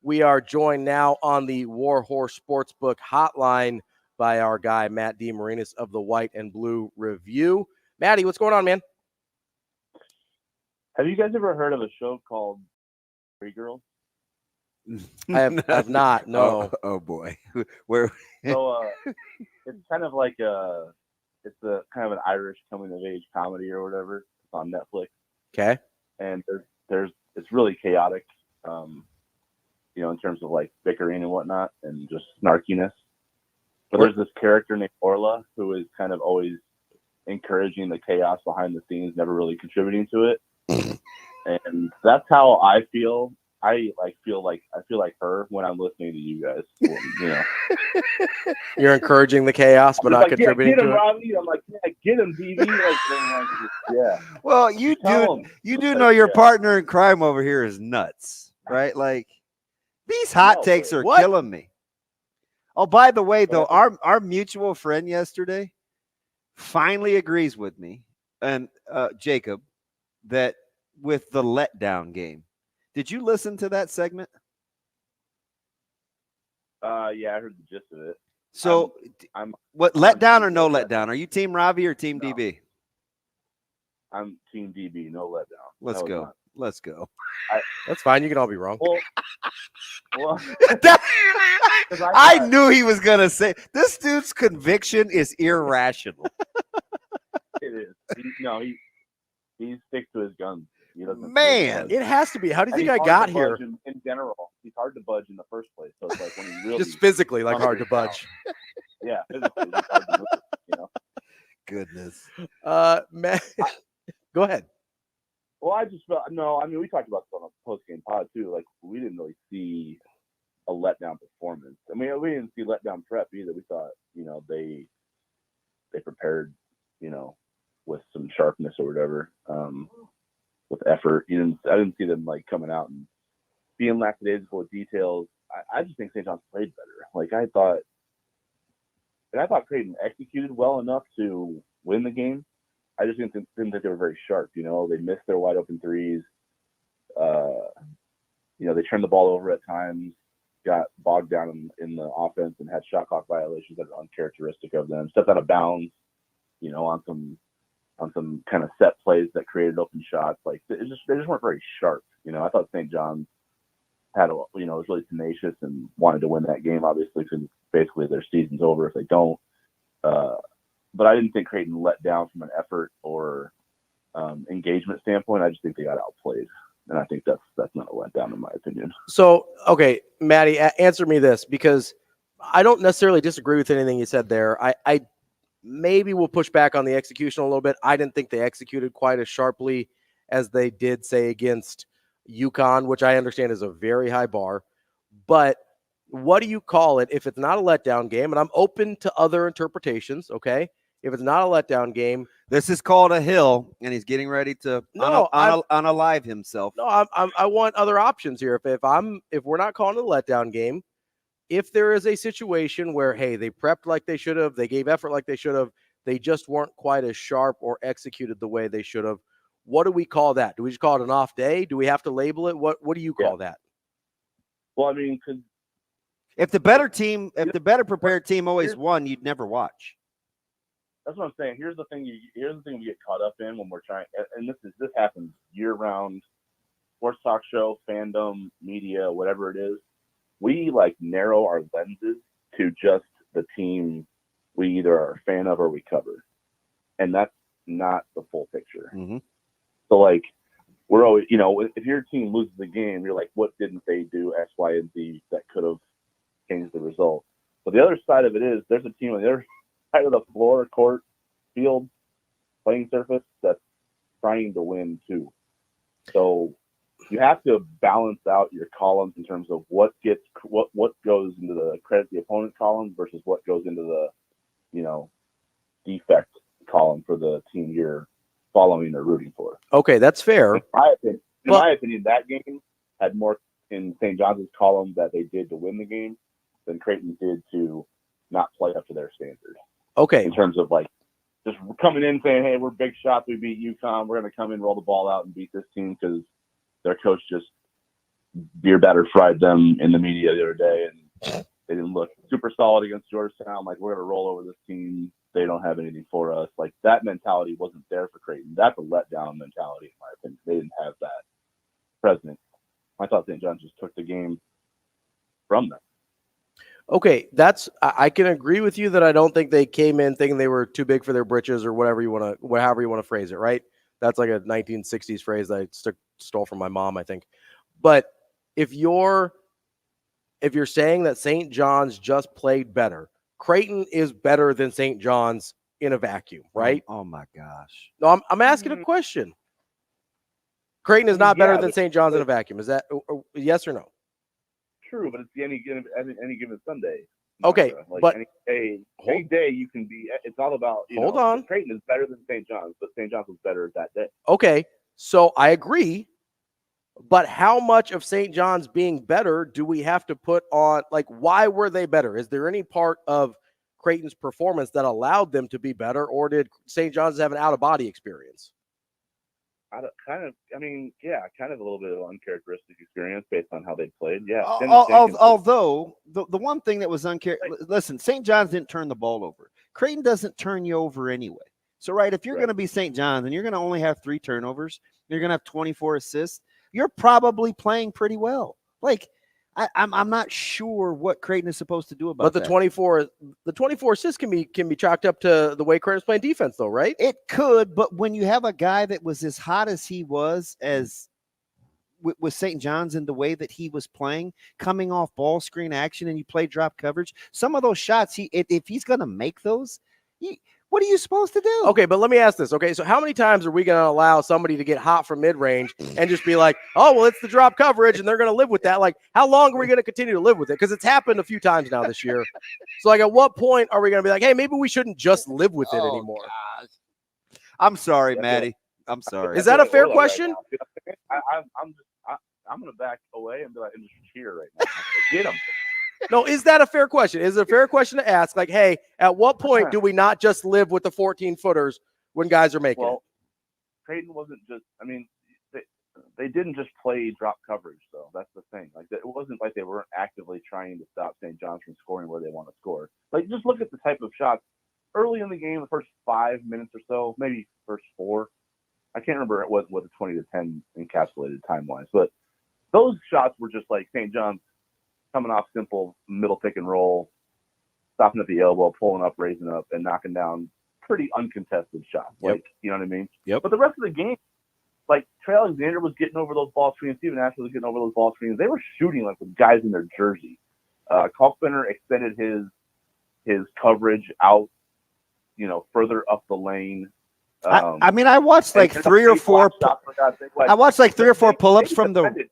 We are joined now on the Warhorse Sportsbook hotline by our guy, Matt DeMarinis of the White and Blue Review. Matty, what's going on, man? Have you guys ever heard of a show called Free Girls? I have not, no. Oh boy. Where? So it's kind of like it's a kind of an Irish coming of age comedy or whatever. It's on Netflix. Okay. And it's really chaotic, in terms of like bickering and whatnot and just snarkiness. But there's this character named Orla who is kind of always encouraging the chaos behind the scenes, never really contributing to it. And that's how I feel. I feel like her when I'm listening to you guys. You're encouraging the chaos, but not contributing get him, to it. Ravi. I'm like, yeah, get him, DB. Yeah. Well, you do know your partner in crime over here is nuts, right? Like these hot takes are killing me. Oh, by the way, though, our mutual friend yesterday finally agrees with me and Jacob that with the letdown game. Did you listen to that segment? Yeah, I heard the gist of it. So, what letdown or no letdown? Are you Team Ravi or Team DB? I'm Team DB, no letdown. Let's go. Let's go. That's fine. You can all be wrong. Well I knew he was gonna say this dude's conviction is irrational. It is. He sticks to his guns. Man, it has to be. How do you think I got here? In general, he's hard to budge in the first place. So it's like when he really just physically hard to budge. Yeah, physically hard to move, Goodness. Matt, go ahead. Well, I just felt we talked about this on a post-game pod too. Like we didn't really see a letdown performance. I mean, we didn't see letdown prep either. We thought, they prepared, with some sharpness or whatever. With effort. I didn't see them like coming out and being lackadaisical with details. I just think St. John's played better. Like I thought Creighton executed well enough to win the game. I just didn't think they were very sharp. They missed their wide open threes. They turned the ball over at times, got bogged down in the offense and had shot clock violations that are uncharacteristic of them. Stepped out of bounds, on some kind of set plays that created open shots. Like they just weren't very sharp. I thought St. John's was really tenacious and wanted to win that game, obviously, because basically their season's over if they don't. But I didn't think Creighton let down from an effort or engagement standpoint. I just think they got outplayed. And I think that's not a letdown in my opinion. So, okay, Maddie, answer me this, because I don't necessarily disagree with anything you said there. I maybe we'll push back on the execution a little bit. I didn't think they executed quite as sharply as they did, say, against UConn, which I understand is a very high bar. But what do you call it if it's not a letdown game? And I'm open to other interpretations, okay? If it's not a letdown game. This is called a hill, and he's getting ready to unalive himself. No, I want other options here. If we're not calling it a letdown game, if there is a situation where, hey, they prepped like they should have, they gave effort like they should have, they just weren't quite as sharp or executed the way they should have, what do we call that? Do we just call it an off day? Do we have to label it? What do you call that? Well, I mean, because if the better prepared team always won, you'd never watch. That's what I'm saying. Here's the thing we get caught up in when we're trying, and this happens year round, sports talk show, fandom, media, whatever it is. We narrow our lenses to just the team we either are a fan of or we cover. And that's not the full picture. Mm-hmm. So we're always, if your team loses the game, you're like, what didn't they do X, Y, and Z that could have changed the result? But the other side of it is there's a team on the other side of the floor, court, field, playing surface that's trying to win too. So you have to balance out your columns in terms of what goes into the credit the opponent column versus what goes into the defect column for the team you're following or rooting for. Okay, that's fair. In my opinion, that game had more in St. John's column that they did to win the game than Creighton did to not play up to their standard. Okay. In terms of just coming in saying, hey, we're big shots, we beat UConn, we're going to come in, roll the ball out and beat this team because their coach just beer batter fried them in the media the other day, and they didn't look super solid against Georgetown. Like, we're going to roll over this team. They don't have anything for us. Like, that mentality wasn't there for Creighton. That's a letdown mentality, in my opinion. They didn't have that present. I thought St. John's just took the game from them. Okay, I can agree with you that I don't think they came in thinking they were too big for their britches or however you want to phrase it, right? That's like a 1960s phrase that I stole from my mom, I think. But if you're saying that St. John's just played better, Creighton is better than St. John's in a vacuum, right? Oh my gosh. No, I'm asking a question. Creighton is not better than St. John's in a vacuum. Is that yes or no? True, but it's any given Sunday. Okay, like but any day you can be. It's all about hold on. Creighton is better than St. John's, but St. John's was better that day. Okay, so I agree. But how much of St. John's being better do we have to put on? Like, why were they better? Is there any part of Creighton's performance that allowed them to be better, or did St. John's have an out-of-body experience? Kind of a little bit of an uncharacteristic experience based on how they played. Yeah. Although the one thing that was listen, St. John's didn't turn the ball over. Creighton doesn't turn you over anyway. So, right, if you're going to be St. John's and you're going to only have 3 turnovers, you're going to have 24 assists, you're probably playing pretty well. Like, I'm not sure what Creighton is supposed to do about that. But the 24 assists can be chalked up to the way Creighton's playing defense, though, right? It could, but when you have a guy that was as hot as he was with St. John's in the way that he was playing, coming off ball screen action, and you play drop coverage, some of those shots, if he's going to make those, what are you supposed to do? Okay, but let me ask this. Okay, so how many times are we going to allow somebody to get hot from mid-range and just be like, oh, well, it's the drop coverage, and they're going to live with that? Like, how long are we going to continue to live with it? Because it's happened a few times now this year. So, like, at what point are we going to be like, hey, maybe we shouldn't just live with it anymore? Gosh. I'm sorry, Maddie. I'm sorry. Is that a fair question? Right, I'm going to back away and be like, and just cheer right now. Get him. No, is that a fair question? Is it a fair question to ask? Like, hey, at what point do we not just live with the 14-footers when guys are making it? Creighton wasn't just – I mean, they didn't just play drop coverage, though. That's the thing. Like, it wasn't like they weren't actively trying to stop St. John's from scoring where they want to score. Like, just look at the type of shots early in the game, the first 5 minutes or so, maybe first 4. I can't remember what the 20-10 encapsulated time-wise, but those shots were just like St. John's coming off simple middle pick and roll, stopping at the elbow, pulling up, raising up, and knocking down pretty uncontested shots. Yep. Like, you know what I mean? Yep. But the rest of the game, like Trey Alexander was getting over those ball screens, Steven Ashley was getting over those ball screens. They were shooting like with guys in their jersey. Kalkbrenner extended his coverage out, further up the lane. I mean, I watched like 3 or 4. I watched like 3 or 4 pull-ups from the.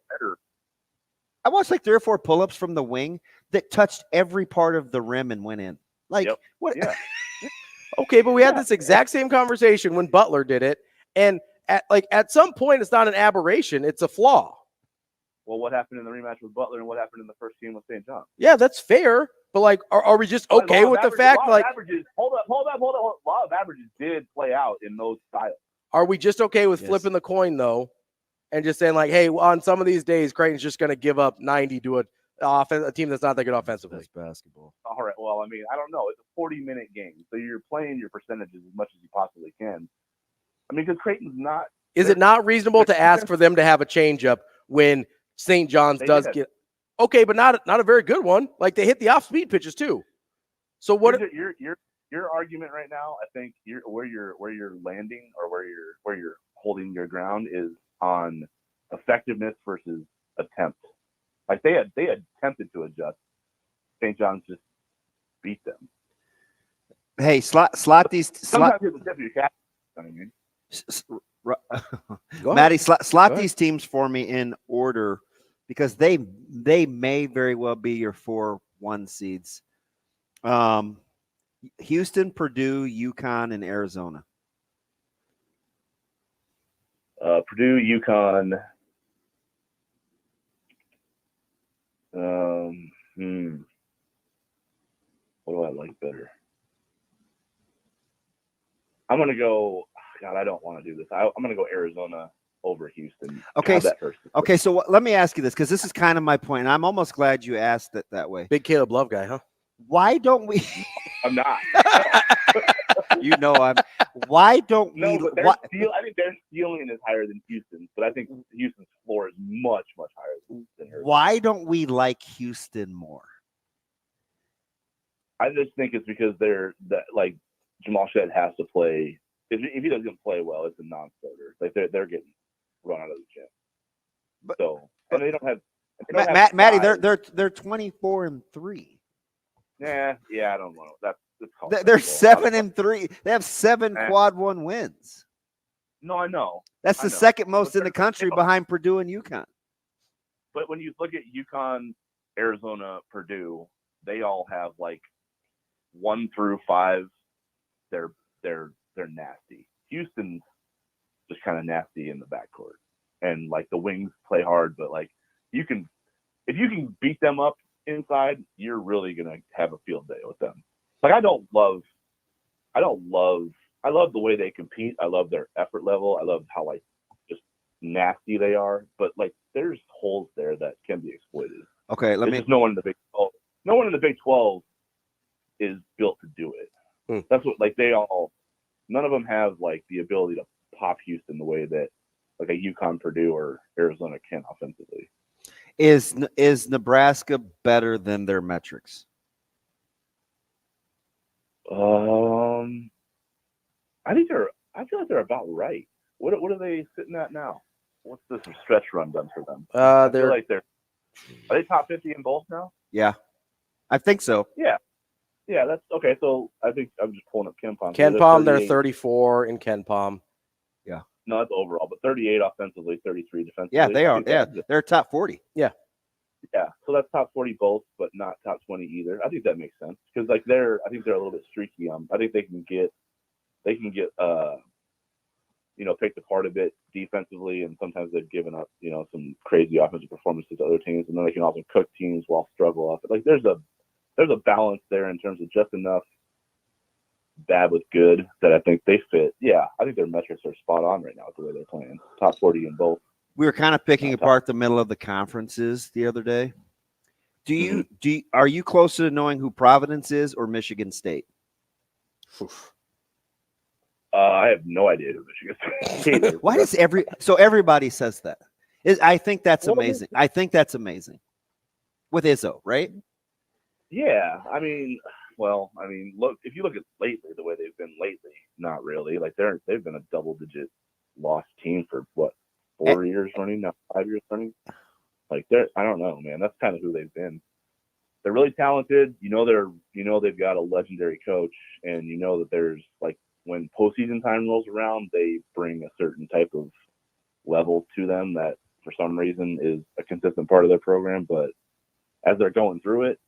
I watched like 3 or 4 pull-ups from the wing that touched every part of the rim and went in. Like, what? Yeah. Okay, but we had this exact same conversation when Butler did it, and at some point, it's not an aberration; it's a flaw. Well, what happened in the rematch with Butler, and what happened in the first game with St. John? Yeah, that's fair, but like, are we just okay with the fact like? Hold up! Law of averages did play out in those styles. Are we just okay with flipping the coin though? And just saying like, hey, on some of these days, Creighton's just going to give up 90 to a team that's not that good offensively. That's basketball. All right. Well, I mean, I don't know. It's a 40-minute game, so you're playing your percentages as much as you possibly can. I mean, because Creighton's not. Is it not reasonable to ask for them to have a changeup when St. John's does get? Okay, but not a very good one. Like they hit the off-speed pitches too. So what? Your argument right now, I think where you're landing or where you're holding your ground is on effectiveness versus attempt. Like they attempted to adjust. St. John's just beat them. Hey, slot these. Sometimes it's a tip of your cap. You know what I mean? Maddie, slot these teams for me in order because they may very well be your 4-1 seeds. Houston, Purdue, UConn, and Arizona. Purdue, UConn. What do I like better? I'm going to go. God, I don't want to do this. I'm going to go Arizona over Houston. Okay. That person. Okay. So let me ask you this, because this is kind of my point. And I'm almost glad you asked it that way. Big Caleb Love guy, huh? Why don't we? I'm not. Why don't No, we? but I think their ceiling is higher than Houston's, but I think Houston's floor is much, much higher than hers. Why don't we like Houston more? I just think it's because like Jamal Shead has to play. If he doesn't play well, it's a non-starter. Like they're getting run out of the gym. And they don't have. Matty, they're 24-3. Yeah, I don't know. They're 7-3. They have 7 quad 1 wins. No, I know. That's the second most in the country behind Purdue and UConn. But when you look at UConn, Arizona, Purdue, they all have like 1 through 5. They're nasty. Houston's just kind of nasty in the backcourt, and like the wings play hard, but like if you can beat them up inside, you're really gonna have a field day with them. Like I love the way they compete. I love their effort level. I love how like just nasty they are. But like there's holes there that can be exploited. Okay, no one in the Big 12. No one in the Big 12 is built to do it. That's what like none of them have like the ability to pop Houston the way that like a UConn, Purdue, or Arizona can offensively. Is Nebraska better than their metrics? I feel like they're about right. What are they sitting at now? What's this stretch run done for them? Are they top 50 in both now? Yeah, I think so. Yeah, that's okay. So I think I'm just pulling up KenPom. KenPom, they're 34 in KenPom. Yeah. No, that's overall, but 38 offensively, 33 defensively. Yeah, they are. Yeah, they're top 40. Yeah. So that's top 40 both, but not top 20 either. I think that makes sense because like I think they're a little bit streaky. I think they can get picked apart a bit defensively, and sometimes they've given up some crazy offensive performances to other teams, and then they can also cook teams while struggle off it. Like there's a balance there in terms of just enough bad with good that I think they fit. Yeah, I think their metrics are spot on right now with the way they're playing. Top 40 in both. We were kind of picking apart the middle of the conferences the other day. Are you closer to knowing who Providence is or Michigan State? I have no idea who Michigan State is. Why does everybody says that? I think that's amazing. I think that's amazing. With Izzo, right? Yeah, look, if you look at lately, the way they've been lately, not really. Like they've been a double-digit loss team for what, 4 years running, now 5 years running. Like I don't know, man. That's kind of who they've been. They're really talented. They've got a legendary coach, and that there's like when postseason time rolls around, they bring a certain type of level to them that for some reason is a consistent part of their program. But as they're going through it,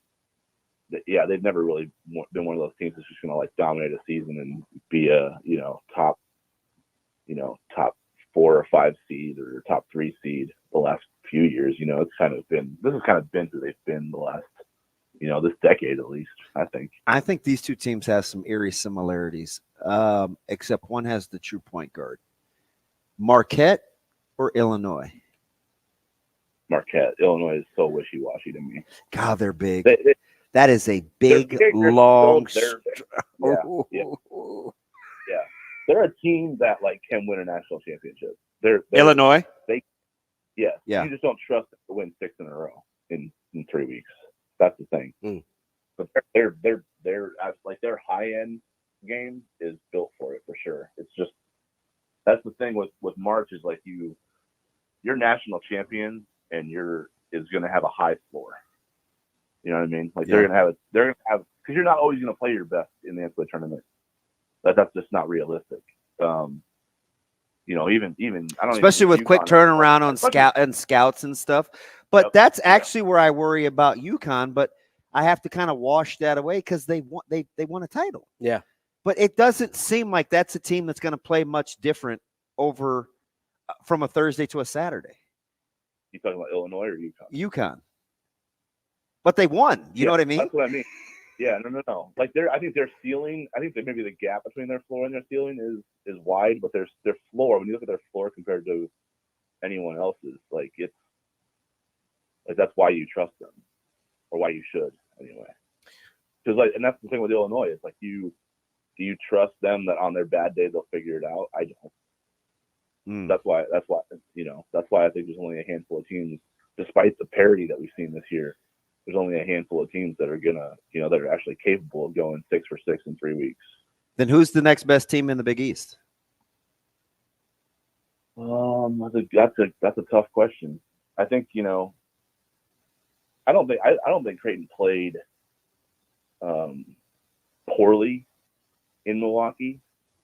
they've never really been one of those teams that's just going to like dominate a season and be a top 4 or 5 seed or top 3 seed the last few years. This has kind of been who they've been the last this decade at least. I think these two teams have some eerie similarities, except one has the true point guard. Marquette or Illinois? Marquette. Illinois is so wishy-washy to me. God, they're big. That is a big, long. Yeah. They're a team that like can win a national championship. They're Illinois. You just don't trust them to win 6 in a row in 3 weeks. That's the thing. But they're like their high end game is built for it for sure. It's just that's the thing with March is like you're national champion and is going to have a high floor. You know what I mean? Like they're gonna have because you're not always gonna play your best in the NCAA tournament. That's just not realistic. Even I don't especially with quick turnaround on scouts and stuff. But that's actually where I worry about UConn. But I have to kind of wash that away because they won a title. Yeah. But it doesn't seem like that's a team that's going to play much different over from a Thursday to a Saturday. You talking about Illinois or UConn? UConn. But they won. You know what I mean? That's what I mean. Yeah, no. Like I think their ceiling. I think that maybe the gap between their floor and their ceiling is wide, but their floor. When you look at their floor compared to anyone else's. Like that's why you trust them, or why you should anyway. Because and that's the thing with Illinois. It's like do you trust them that on their bad day they'll figure it out? I don't. That's why I think there's only a handful of teams, despite the parity that we've seen this year. There's only a handful of teams that are that are actually capable of going 6 for 6 in 3 weeks. Then who's the next best team in the Big East? That's a tough question. I think I don't think Creighton played poorly in Milwaukee.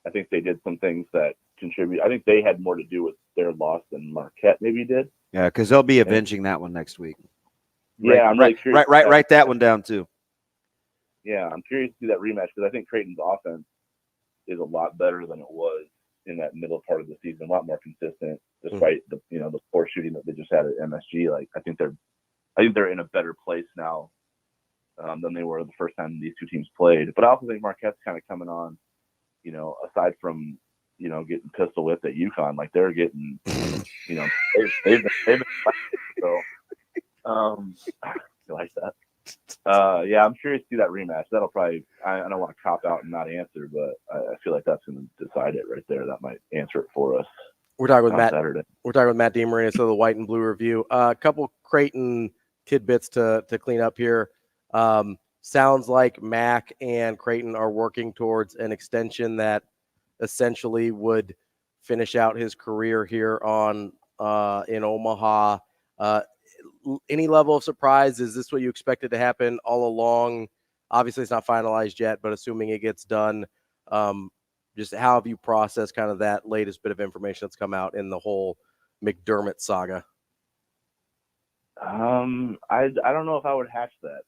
I think they did some things that contribute. I think they had more to do with their loss than Marquette maybe did. Yeah, because they'll be avenging that one next week. Yeah, I'm really curious. Write that one down too. Yeah, I'm curious to see that rematch because I think Creighton's offense is a lot better than it was in that middle part of the season, a lot more consistent, despite the poor shooting that they just had at MSG. Like I think they're in a better place now than they were the first time these two teams played. But I also think Marquette's kind of coming on, aside from getting pistol whipped at UConn, like they're getting, they've been so. I like that. Yeah, I'm curious to see that rematch. That'll probably. I don't want to cop out and not answer, but I feel like that's going to decide it right there. That might answer it for us. We're talking with Matt. Saturday. We're talking with Matt DeMarinis of the White and Blue Review. A couple Creighton tidbits to clean up here. Sounds like Mac and Creighton are working towards an extension that essentially would finish out his career here in Omaha. Any level of surprise? Is this what you expected to happen all along? Obviously, it's not finalized yet, but assuming it gets done, just how have you processed kind of that latest bit of information that's come out in the whole McDermott saga? I don't know if I would hatch that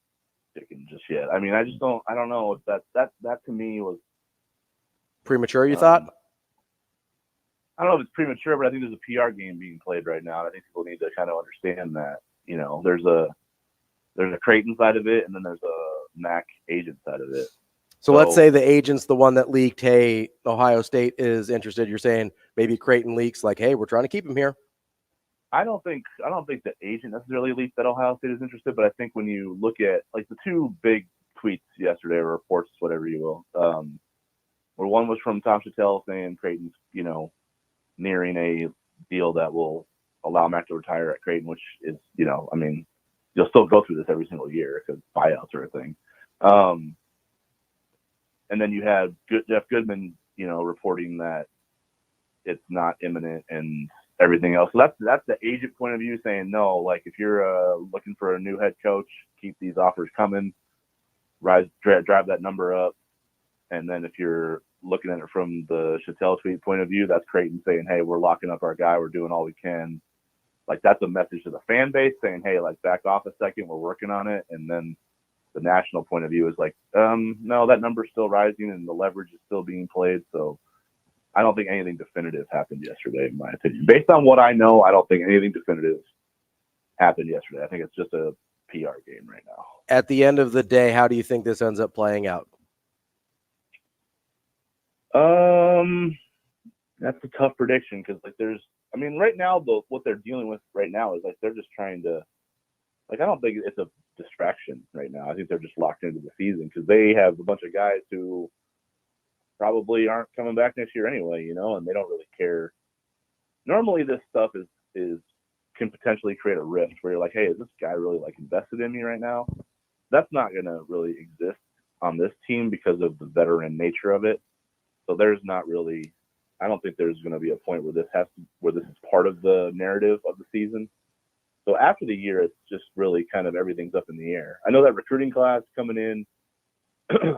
chicken just yet. I mean, I don't know if that to me was premature, you thought? I don't know if it's premature, but I think there's a PR game being played right now. And I think people need to kind of understand that, there's a Creighton side of it, and then there's a MAC agent side of it. So let's say the agent's the one that leaked, hey, Ohio State is interested. You're saying maybe Creighton leaks like, hey, we're trying to keep him here. I don't think the agent necessarily leaked that Ohio State is interested, but I think when you look at like the two big tweets yesterday, or reports, whatever you will, where one was from Tom Chattel saying Creighton's, nearing a deal that will allow Mac to retire at Creighton, which is, I mean, you'll still go through this every single year because buyouts are a thing. And then you had Jeff Goodman, reporting that it's not imminent and everything else. So that's the agent point of view saying, no, like if you're looking for a new head coach, keep these offers coming, drive that number up. And then if you're looking at it from the Chattel tweet point of view, that's Creighton saying, hey, we're locking up our guy. We're doing all we can. Like that's a message to the fan base saying, hey, like back off a second. We're working on it. And then the national point of view is like, no, that number's still rising and the leverage is still being played. So I don't think anything definitive happened yesterday, in my opinion. Based on what I know, I don't think anything definitive happened yesterday. I think it's just a PR game right now. At the end of the day, how do you think this ends up playing out? That's a tough prediction because right now what they're dealing with right now is like they're just trying to, like, I don't think it's a distraction right now. I think they're just locked into the season because they have a bunch of guys who probably aren't coming back next year anyway, and they don't really care. Normally this stuff can potentially create a rift where you're like, hey, is this guy really like invested in me right now? That's not going to really exist on this team because of the veteran nature of it. So there's not really, I don't think there's going to be a point where this is part of the narrative of the season. So after the year, it's just really kind of everything's up in the air. I know that recruiting class coming in,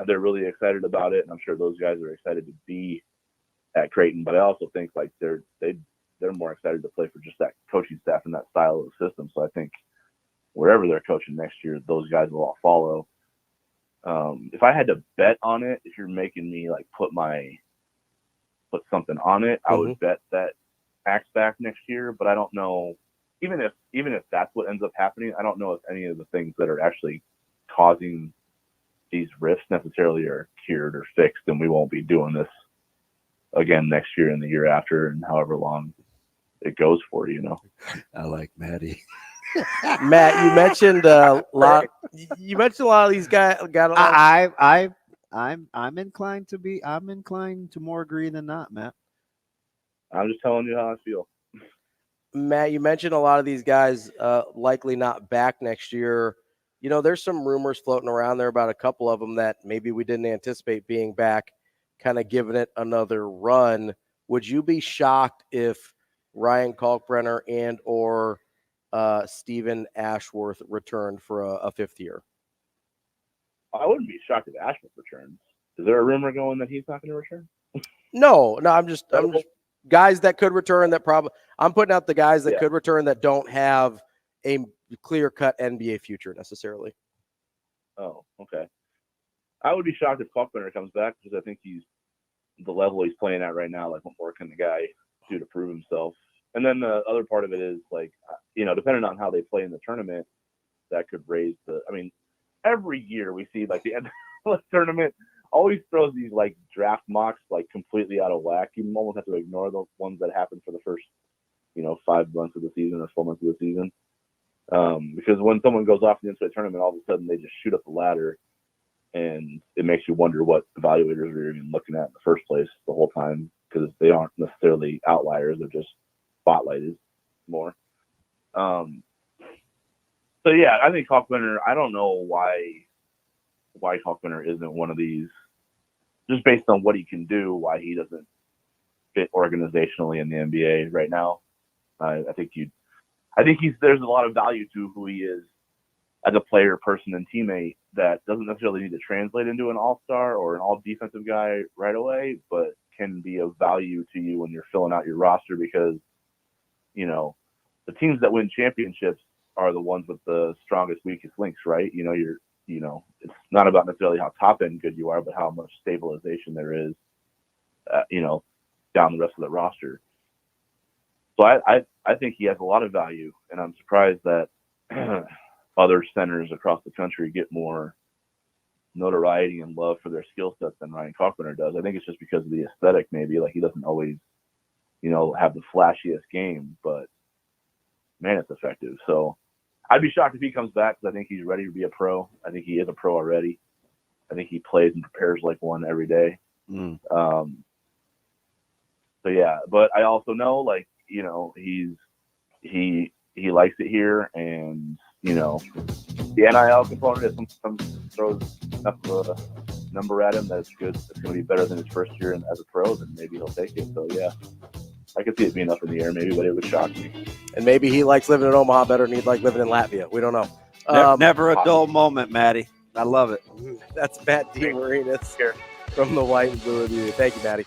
they're really excited about it, and I'm sure those guys are excited to be at Creighton. But I also think like they're more excited to play for just that coaching staff and that style of the system. So I think wherever they're coaching next year, those guys will all follow. If I had to bet on it, if you're making me like put something on it, I would bet that Mac's back next year. But I don't know. Even if that's what ends up happening, I don't know if any of the things that are actually causing these rifts necessarily are cured or fixed, and we won't be doing this again next year and the year after and however long it goes for, you know. I like Maddie. Matt, you mentioned a lot. You mentioned a lot of these guys got a lot. I'm inclined to more agree than not, Matt. I'm just telling you how I feel. Matt, you mentioned a lot of these guys likely not back next year. You know, there's some rumors floating around there about a couple of them that maybe we didn't anticipate being back, kind of giving it another run. Would you be shocked if Ryan Kalkbrenner and or Stephen Ashworth returned for a fifth year? I wouldn't be shocked if Ashworth returns. Is there a rumor going that he's not going to return? No, I'm just guys that could return that probably I'm putting out the guys that could return that don't have a clear-cut NBA future necessarily. Oh, okay. I would be shocked if Kalkbrenner comes back because I think he's the level he's playing at right now. Like, what more can the guy do to prove himself? And then the other part of it is, like, you know, depending on how they play in the tournament, that could raise the. I mean, every year we see like the end of the tournament always throws these like draft mocks like completely out of whack. You almost have to ignore the ones that happen for the first, 5 months of the season or 4 months of the season. Because when someone goes off the NCAA tournament, all of a sudden they just shoot up the ladder, and it makes you wonder what evaluators are even looking at in the first place the whole time, because they aren't necessarily outliers; they're just spotlighted more. So yeah, I think Kalkbrenner. I don't know why Kalkbrenner isn't one of these, just based on what he can do, why he doesn't fit organizationally in the NBA right now. I think there's a lot of value to who he is as a player, person, and teammate that doesn't necessarily need to translate into an all-star or an all-defensive guy right away, but can be of value to you when you're filling out your roster, because, the teams that win championships are the ones with the strongest, weakest links, right? It's not about necessarily how top-end good you are, but how much stabilization there is, down the rest of the roster. So I think he has a lot of value, and I'm surprised that other centers across the country get more notoriety and love for their skill sets than Ryan Kalkbrenner does. I think it's just because of the aesthetic, maybe. Like, he doesn't always, have the flashiest game, but man, it's effective. So I'd be shocked if he comes back, because I think he's ready to be a pro. I think he is a pro already. I think he plays and prepares like one every day. So yeah, but I also know, like, he likes it here, and the NIL component, if someone throws enough of a number at him that's good, it's going to be better than his first year as a pro, then maybe he'll take it. So yeah, I could see it being up in the air maybe, but it would shock me. And maybe he likes living in Omaha better than he'd like living in Latvia. We don't know. Never a dull moment, Maddie. I love it. That's Matt DeMarinis from the White and Blue Review. Thank you, Maddie.